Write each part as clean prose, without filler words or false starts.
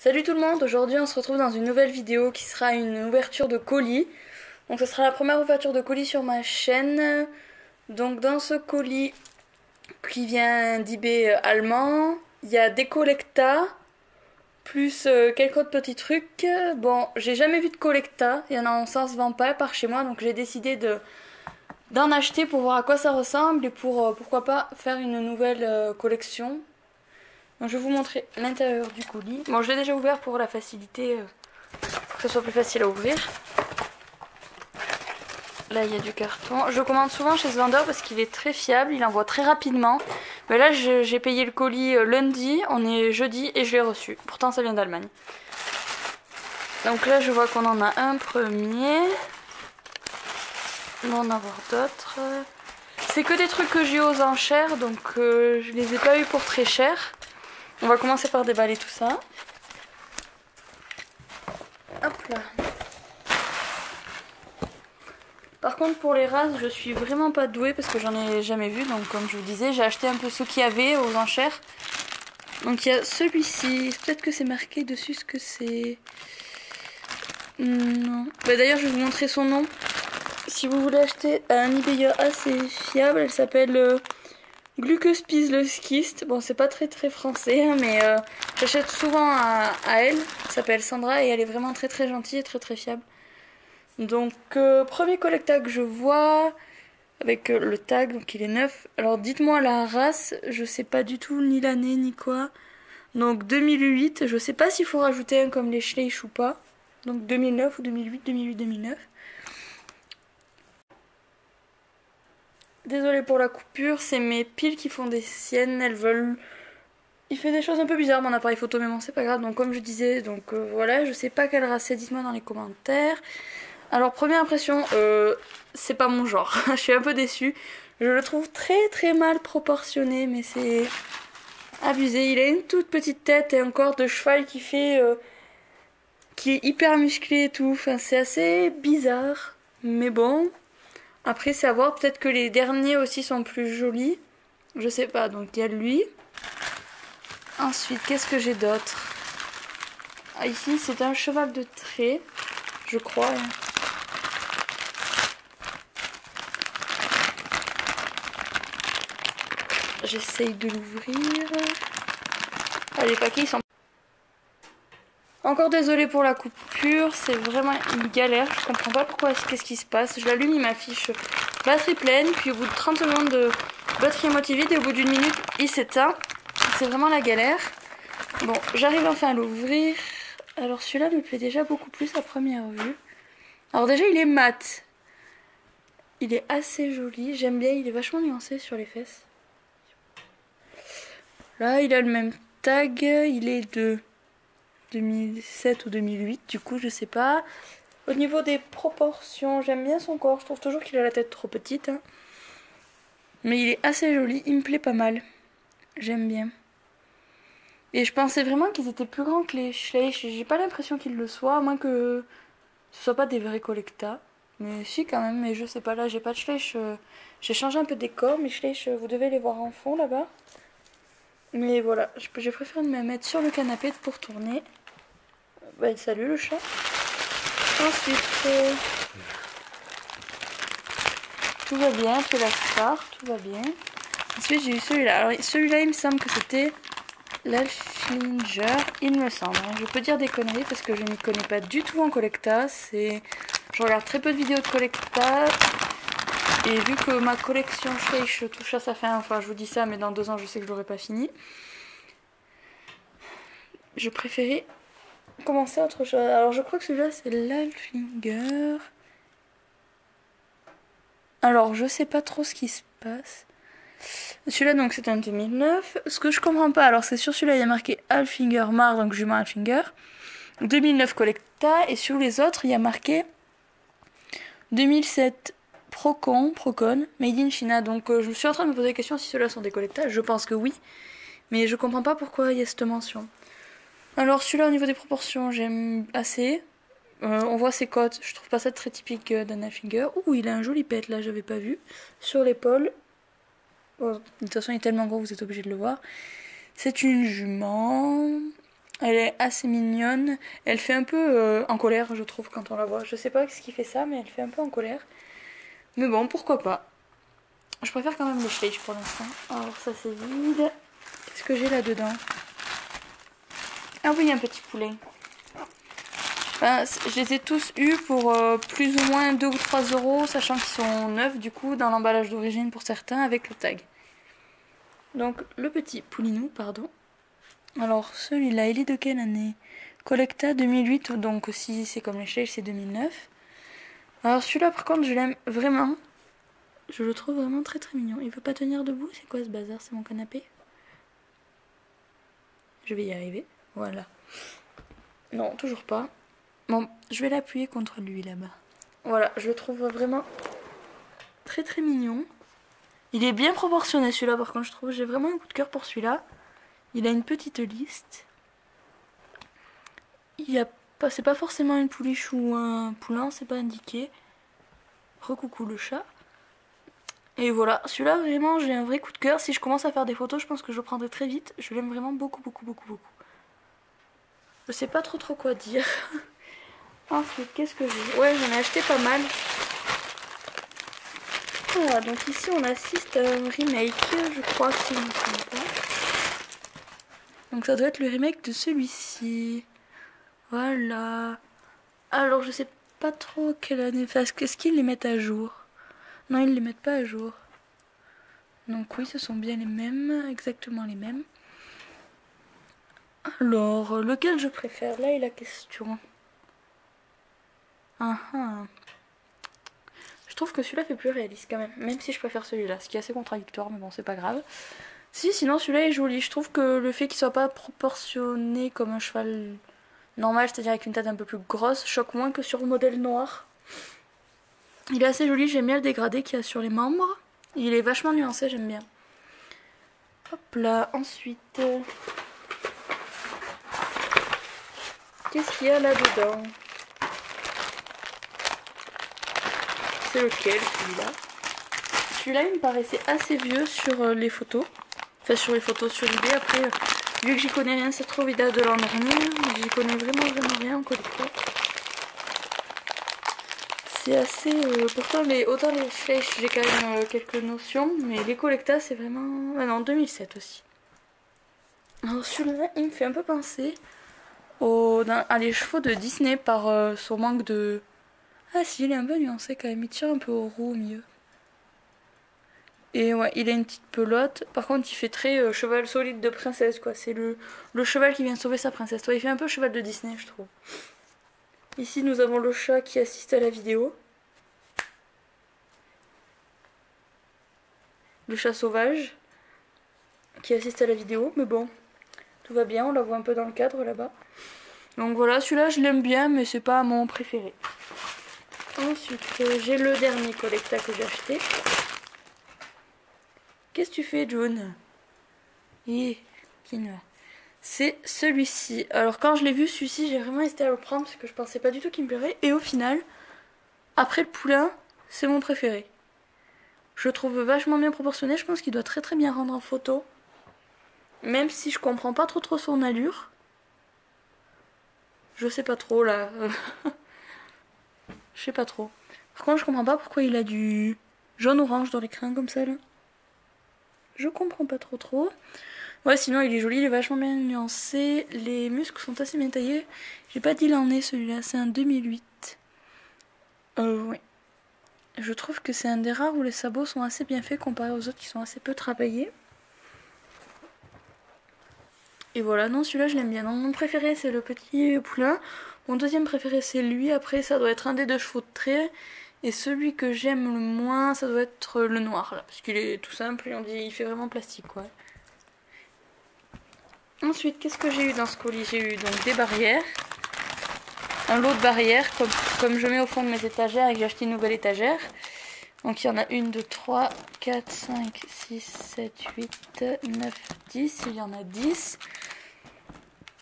Salut tout le monde, aujourd'hui on se retrouve dans une nouvelle vidéo qui sera une ouverture de colis. Donc ce sera la première ouverture de colis sur ma chaîne. Donc dans ce colis qui vient d'eBay allemand, il y a des Collecta, plus quelques autres petits trucs. Bon, j'ai jamais vu de Collecta, il y en a, ça se vend pas par chez moi, donc j'ai décidé d'en acheter pour voir à quoi ça ressemble et pour pourquoi pas faire une nouvelle collection. Donc je vais vous montrer l'intérieur du colis. Bon, je l'ai déjà ouvert pour la facilité, pour que ce soit plus facile à ouvrir. Là, il y a du carton. Je commande souvent chez ce vendeur parce qu'il est très fiable, il envoie très rapidement. Mais là, j'ai payé le colis lundi, on est jeudi et je l'ai reçu. Pourtant, ça vient d'Allemagne. Donc là, je vois qu'on en a un premier. On va en avoir d'autres. C'est que des trucs que j'ai aux enchères, donc je les ai pas eu pour très cher. On va commencer par déballer tout ça. Hop là. Par contre pour les races, je suis vraiment pas douée parce que j'en ai jamais vu. Donc comme je vous disais, j'ai acheté un peu ce qu'il y avait aux enchères. Donc il y a celui-ci. Peut-être que c'est marqué dessus ce que c'est. Non. Bah, d'ailleurs je vais vous montrer son nom. Si vous voulez acheter un eBayer assez fiable, elle s'appelle... Glucospizleskist, bon c'est pas très français hein, mais j'achète souvent à elle, elle s'appelle Sandra et elle est vraiment très gentille et très fiable. Donc premier Collecta que je vois avec le tag, donc il est neuf. Alors dites-moi la race, je sais pas du tout ni l'année ni quoi. Donc 2008, je sais pas s'il faut rajouter un comme les Schleich ou pas. Donc 2009 ou 2008. Désolée pour la coupure, c'est mes piles qui font des siennes, elles veulent... Il fait des choses un peu bizarres mon appareil photo, mais bon c'est pas grave, donc comme je disais, donc voilà, je sais pas quelle race c'est, dites-moi dans les commentaires. Alors première impression, c'est pas mon genre, je suis un peu déçue. Je le trouve très mal proportionné, mais c'est abusé. Il a une toute petite tête et un corps de cheval qui fait... qui est hyper musclé et tout, enfin c'est assez bizarre, mais bon... Après, c'est à voir, peut-être que les derniers aussi sont plus jolis. Je sais pas, donc il y a lui. Ensuite, qu'est-ce que j'ai d'autre? Ah, ici, c'est un cheval de trait, je crois. J'essaye de l'ouvrir. Ah, les paquets, ils sont... Encore désolée pour la coupure, c'est vraiment une galère. Je comprends pas pourquoi, qu'est-ce qui se passe. Je l'allume, il m'affiche batterie pleine, puis au bout de 30 secondes de batterie à moitié vide et au bout d'une minute, il s'éteint. C'est vraiment la galère. Bon, j'arrive enfin à l'ouvrir. Alors celui-là me plaît déjà beaucoup plus à première vue. Alors déjà, il est mat. Il est assez joli, j'aime bien, il est vachement nuancé sur les fesses. Là, il a le même tag, il est de 2007 ou 2008, du coup je sais pas. Au niveau des proportions, j'aime bien son corps, je trouve toujours qu'il a la tête trop petite. Hein. Mais il est assez joli, il me plaît pas mal. J'aime bien. Et je pensais vraiment qu'ils étaient plus grands que les Schleich, j'ai pas l'impression qu'ils le soient, à moins que ce soit pas des vrais Collecta. Mais si quand même, mais je sais pas, là j'ai pas de Schleich. J'ai changé un peu de décor, mes Schleich, vous devez les voir en fond là-bas. Mais voilà, j'ai préféré me mettre sur le canapé pour tourner. Bah, salut le chat. Ensuite, tout va bien, fait la star, tout va bien. Ensuite, j'ai eu celui-là. Alors, celui-là, il me semble que c'était l'Alfinger, il me semble. Je peux dire des conneries parce que je ne connais pas du tout en Collecta. Je regarde très peu de vidéos de Collecta. Et vu que ma collection Schleich touche à sa fin, enfin, je vous dis ça, mais dans 2 ans, je sais que je l'aurai pas fini. Je préférais commencer autre chose. Alors je crois que celui-là c'est l'Alfinger. Alors je sais pas trop ce qui se passe. Celui-là donc c'est un 2009. Ce que je comprends pas, alors c'est sur celui-là il y a marqué Alfinger Mar, donc jument Alfinger. 2009 Collecta et sur les autres il y a marqué 2007 Procon, Made in China. Donc je me suis en train de me poser la question si ceux-là sont des Collecta. Je pense que oui. Mais je comprends pas pourquoi il y a cette mention. Alors celui-là au niveau des proportions j'aime assez. On voit ses côtes, je trouve pas ça très typique d'un Alfinger. Ouh, il a un joli pet là, j'avais pas vu. Sur l'épaule. Bon, de toute façon il est tellement gros vous êtes obligé de le voir. C'est une jument. Elle est assez mignonne. Elle fait un peu en colère, je trouve, quand on la voit. Je sais pas ce qui fait ça, mais elle fait un peu en colère. Mais bon, pourquoi pas. Je préfère quand même les Schleich pour l'instant. Alors ça c'est vide. Qu'est-ce que j'ai là-dedans? Ah oui, un petit poulet. Enfin, je les ai tous eus pour plus ou moins 2 ou 3 euros, sachant qu'ils sont neufs du coup dans l'emballage d'origine pour certains avec le tag. Donc le petit poulinou, pardon. Alors celui-là, il est de quelle année? Collecta 2008, donc si c'est comme les Schleich, c'est 2009. Alors celui-là par contre je l'aime vraiment. Je le trouve vraiment très très mignon. Il veut pas tenir debout, c'est quoi ce bazar? C'est mon canapé? Je vais y arriver, voilà. Non, toujours pas. Bon, je vais l'appuyer contre lui là-bas. Voilà, je le trouve vraiment très très mignon. Il est bien proportionné celui-là par contre, je trouve. J'ai vraiment un coup de cœur pour celui-là. Il a une petite liste. Il y a pas, c'est pas forcément une pouliche ou un poulain, c'est pas indiqué. Recoucou le chat. Et voilà, celui-là vraiment j'ai un vrai coup de cœur. Si je commence à faire des photos, je pense que je le prendrai très vite. Je l'aime vraiment beaucoup. Je sais pas trop quoi dire. Ensuite, qu'est-ce que j'ai? Ouais, j'en ai acheté pas mal. Voilà, donc ici on assiste à un remake, je crois, si je ne me trompe pas. Donc ça doit être le remake de celui-ci. Voilà. Alors je sais pas trop quelle année. Est-ce qu'ils les mettent à jour? Non, ils les mettent pas à jour. Donc oui, ce sont bien les mêmes, exactement les mêmes. Alors, lequel je préfère? Là est la question. Je trouve que celui-là fait plus réaliste quand même si je préfère celui-là, ce qui est assez contradictoire, mais bon, c'est pas grave. Si, sinon celui-là est joli. Je trouve que le fait qu'il soit pas proportionné comme un cheval normal, c'est-à-dire avec une tête un peu plus grosse, choque moins que sur le modèle noir. Il est assez joli, j'aime bien le dégradé qu'il y a sur les membres. Il est vachement nuancé, j'aime bien. Hop là, ensuite... Qu'est-ce qu'il y a là-dedans? C'est lequel, celui-là? Celui-là, il me paraissait assez vieux sur les photos. Enfin, sur les photos sur eBay. Après, vu que j'y connais rien, c'est trop vidéo de l'endormir. J'y connais vraiment rien en collector. C'est assez... pourtant, autant les Schleich, j'ai quand même quelques notions. Mais les Collecta, c'est vraiment... Ah non, 2007 aussi. Alors celui-là, il me fait un peu penser à les chevaux de Disney par son manque de... Ah si, il est un peu nuancé quand même. Il tire un peu au roux au milieu. Et ouais, il a une petite pelote. Par contre, il fait très cheval solide de princesse, quoi. C'est le cheval qui vient sauver sa princesse. Ouais, il fait un peu cheval de Disney, je trouve. Ici, nous avons le chat qui assiste à la vidéo. Le chat sauvage qui assiste à la vidéo. Mais bon, tout va bien. On la voit un peu dans le cadre, là-bas. Donc voilà, celui-là, je l'aime bien, mais c'est pas mon préféré. Ensuite, j'ai le dernier Collecta que j'ai acheté. Qu'est-ce que tu fais, June? C'est celui-ci. Alors quand je l'ai vu, celui-ci, j'ai vraiment hésité à le prendre parce que je pensais pas du tout qu'il me plairait. Et au final, après le poulain, c'est mon préféré. Je le trouve vachement bien proportionné. Je pense qu'il doit très très bien rendre en photo. Même si je comprends pas trop son allure. Je sais pas trop là. Je sais pas trop. Par contre, je comprends pas pourquoi il a du jaune-orange dans les crins comme ça là. Je comprends pas trop. Ouais, sinon il est joli, il est vachement bien nuancé. Les muscles sont assez bien taillés. J'ai pas dit l'en est celui-là, c'est un 2008. Ouais. Je trouve que c'est un des rares où les sabots sont assez bien faits comparé aux autres qui sont assez peu travaillés. Et voilà, non, celui-là je l'aime bien. Non, mon préféré c'est le petit poulain. Mon deuxième préféré c'est lui. Après, ça doit être un des 2 chevaux de trait. Et celui que j'aime le moins, ça doit être le noir là. Parce qu'il est tout simple et on dit il fait vraiment plastique quoi. Ensuite, qu'est-ce que j'ai eu dans ce colis? J'ai eu donc des barrières. Un lot de barrières comme je mets au fond de mes étagères et que j'ai acheté une nouvelle étagère. Donc il y en a 1, 2, 3, 4, 5, 6, 7, 8, 9, 10. Il y en a 10.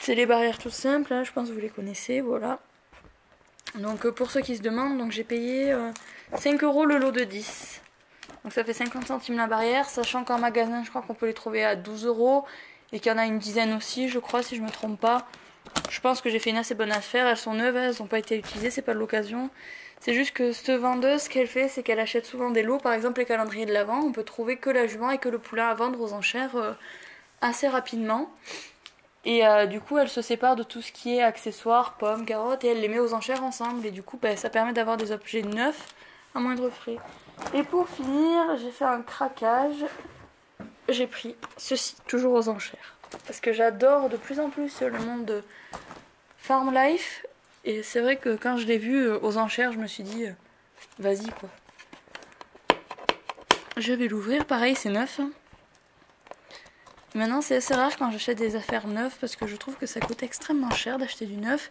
C'est les barrières tout simples, hein, je pense que vous les connaissez, voilà. Donc pour ceux qui se demandent, donc j'ai payé 5 € le lot de 10. Donc ça fait 50 centimes la barrière, sachant qu'en magasin je crois qu'on peut les trouver à 12 € et qu'il y en a une dizaine aussi, je crois, si je me trompe pas. Je pense que j'ai fait une assez bonne affaire. Elles sont neuves, elles n'ont pas été utilisées, c'est pas de l'occasion. C'est juste que cette vendeuse, ce qu'elle fait, c'est qu'elle achète souvent des lots. Par exemple, les calendriers de l'Avent, on peut trouver que la jument et que le poulain à vendre aux enchères assez rapidement. Et du coup, elle se sépare de tout ce qui est accessoires, pommes, carottes, et elle les met aux enchères ensemble. Et du coup, ça permet d'avoir des objets neufs à moindre frais. Et pour finir, j'ai fait un craquage. J'ai pris ceci, toujours aux enchères. Parce que j'adore de plus en plus le monde de Farm Life. Et c'est vrai que quand je l'ai vu aux enchères, je me suis dit, vas-y quoi. Je vais l'ouvrir, pareil, c'est neuf. Maintenant, c'est assez rare quand j'achète des affaires neuves parce que je trouve que ça coûte extrêmement cher d'acheter du neuf.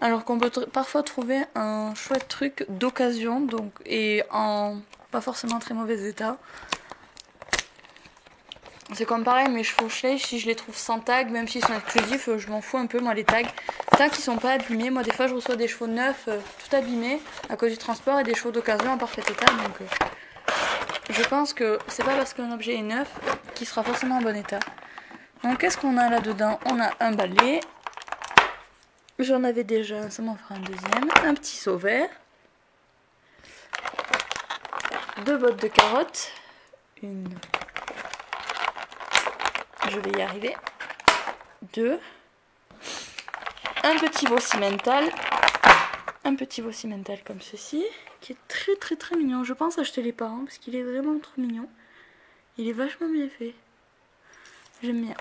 Alors qu'on peut parfois trouver un chouette truc d'occasion, donc et en pas forcément très mauvais état. C'est comme pareil, mes chevaux Schleich, si je les trouve sans tag, même s'ils sont exclusifs, je m'en fous un peu, moi, les tags. Tant qu'ils sont pas abîmés, moi, des fois, je reçois des chevaux neufs, tout abîmés, à cause du transport, et des chevaux d'occasion en parfait état, donc je pense que c'est pas parce qu'un objet est neuf qu'il sera forcément en bon état. Donc, qu'est-ce qu'on a là-dedans? On a un balai, j'en avais déjà, ça m'en fera un deuxième, un petit seau vert, 2 bottes de carottes, une... Je vais y arriver. 2. Un petit veau cimental. Un petit veau cimental comme ceci. Qui est très très très mignon. Je pense acheter les parents parce qu'il est vraiment trop mignon. Il est vachement bien fait. J'aime bien.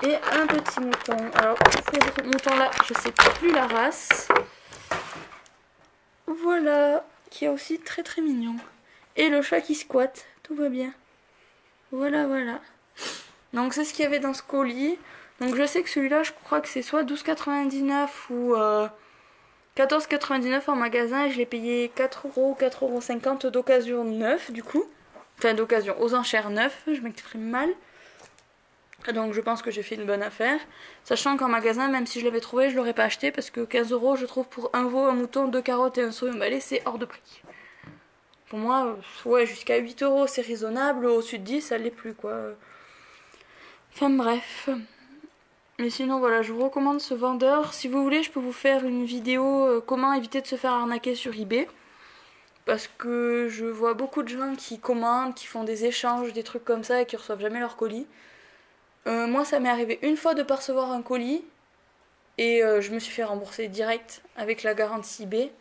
Et un petit mouton. Alors, ce mouton là, je sais plus la race. Voilà. Qui est aussi très très mignon. Et le chat qui squatte. Tout va bien. Voilà, voilà. Donc c'est ce qu'il y avait dans ce colis. Donc je sais que celui-là, je crois que c'est soit 12,99 ou 14,99 en magasin. Et je l'ai payé 4 euros, 4,50 € d'occasion neuf du coup. Enfin d'occasion, aux enchères neuf, je m'exprime mal. Donc je pense que j'ai fait une bonne affaire. Sachant qu'en magasin, même si je l'avais trouvé, je l'aurais pas acheté. Parce que 15 € je trouve pour un veau, un mouton, 2 carottes et un seau et un balai, c'est hors de prix. Pour moi, ouais, jusqu'à 8 € c'est raisonnable. Au-dessus de 10, ça l'est plus quoi. Enfin bref. Mais sinon voilà, je vous recommande ce vendeur. Si vous voulez, je peux vous faire une vidéo comment éviter de se faire arnaquer sur eBay. Parce que je vois beaucoup de gens qui commandent, qui font des échanges, des trucs comme ça et qui reçoivent jamais leur colis. Moi ça m'est arrivé une fois de pas recevoir un colis. Et je me suis fait rembourser direct avec la garantie eBay.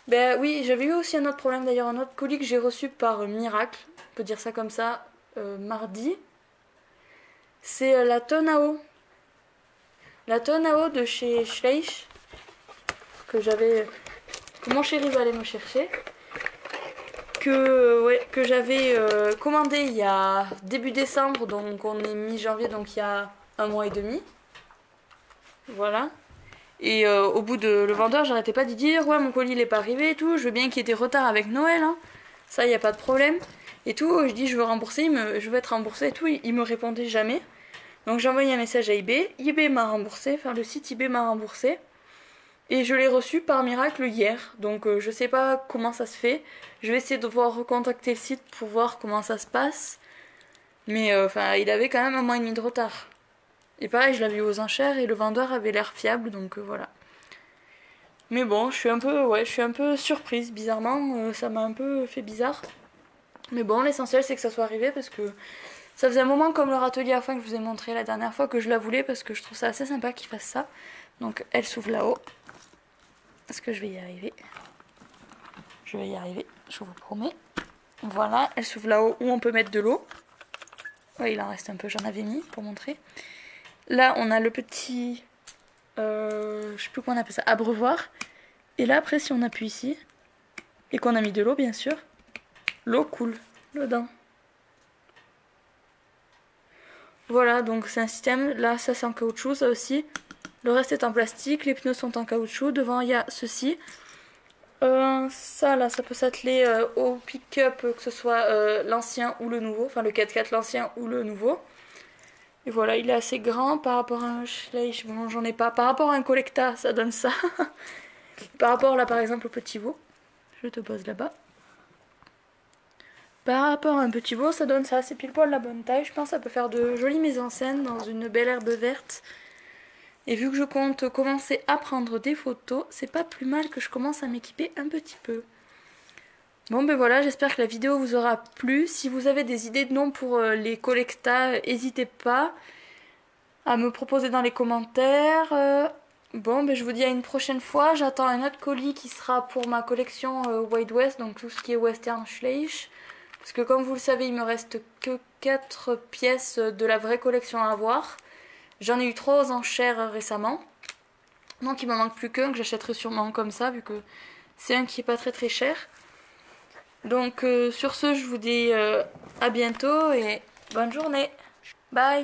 Ben oui, j'avais eu aussi un autre problème d'ailleurs, un autre colis que j'ai reçu par miracle. On peut dire ça comme ça, mardi. C'est la tonne à eau. La tonne à eau de chez Schleich. Que mon chéri va aller me chercher. Que j'avais commandé il y a début décembre. Donc on est mi-janvier, donc il y a un mois et demi. Voilà. Et au bout de... Le vendeur, j'arrêtais pas de dire ouais, mon colis il est pas arrivé et tout. Je veux bien qu'il y ait des retards avec Noël. Hein. Ça, il n'y a pas de problème. Et tout. Je dis je veux rembourser. Je veux être remboursé et tout. Il me répondait jamais. Donc j'ai envoyé un message à eBay, eBay m'a remboursé, enfin le site eBay m'a remboursé. Et je l'ai reçu par miracle hier, donc je sais pas comment ça se fait. Je vais essayer de voir recontacter le site pour voir comment ça se passe. Mais enfin il avait quand même un mois et demi de retard. Et pareil, je l'avais eu aux enchères et le vendeur avait l'air fiable, donc voilà. Mais bon, je suis un peu surprise, bizarrement, ça m'a un peu fait bizarre. Mais bon, l'essentiel c'est que ça soit arrivé parce que... Ça faisait un moment comme le râtelier à foin que je vous ai montré la dernière fois que je la voulais parce que je trouve ça assez sympa qu'il fasse ça. Donc elle s'ouvre là-haut. Est-ce que je vais y arriver? Je vais y arriver, je vous promets. Voilà, elle s'ouvre là-haut où on peut mettre de l'eau. Ouais, il en reste un peu, j'en avais mis pour montrer. Là, on a le petit... je sais plus comment on appelle ça, abreuvoir. Et là, après, si on appuie ici, et qu'on a mis de l'eau, bien sûr, l'eau coule dedans. Voilà, donc c'est un système, là ça c'est en caoutchouc, ça aussi. Le reste est en plastique, les pneus sont en caoutchouc. Devant il y a ceci. Ça là, ça peut s'atteler au pick-up, que ce soit l'ancien ou le nouveau. Enfin le 4x4 l'ancien ou le nouveau. Et voilà, il est assez grand par rapport à un Schleich. Bon, j'en ai pas. Par rapport à un Collecta, ça donne ça. Par rapport là par exemple au petit veau. Je te pose là-bas. Par rapport à un petit veau, ça donne ça, c'est pile poil la bonne taille. Je pense que ça peut faire de jolies mises en scène dans une belle herbe verte. Et vu que je compte commencer à prendre des photos, c'est pas plus mal que je commence à m'équiper un petit peu. Bon ben voilà, j'espère que la vidéo vous aura plu. Si vous avez des idées de noms pour les collectas, n'hésitez pas à me proposer dans les commentaires. Bon ben je vous dis à une prochaine fois. J'attends un autre colis qui sera pour ma collection Wild West, donc tout ce qui est Western Schleich. Parce que comme vous le savez, il me reste que 4 pièces de la vraie collection à avoir. J'en ai eu 3 aux enchères récemment. Donc il m'en manque plus qu'un que j'achèterai sûrement comme ça, vu que c'est un qui est pas très cher. Donc sur ce, je vous dis à bientôt et bonne journée. Bye.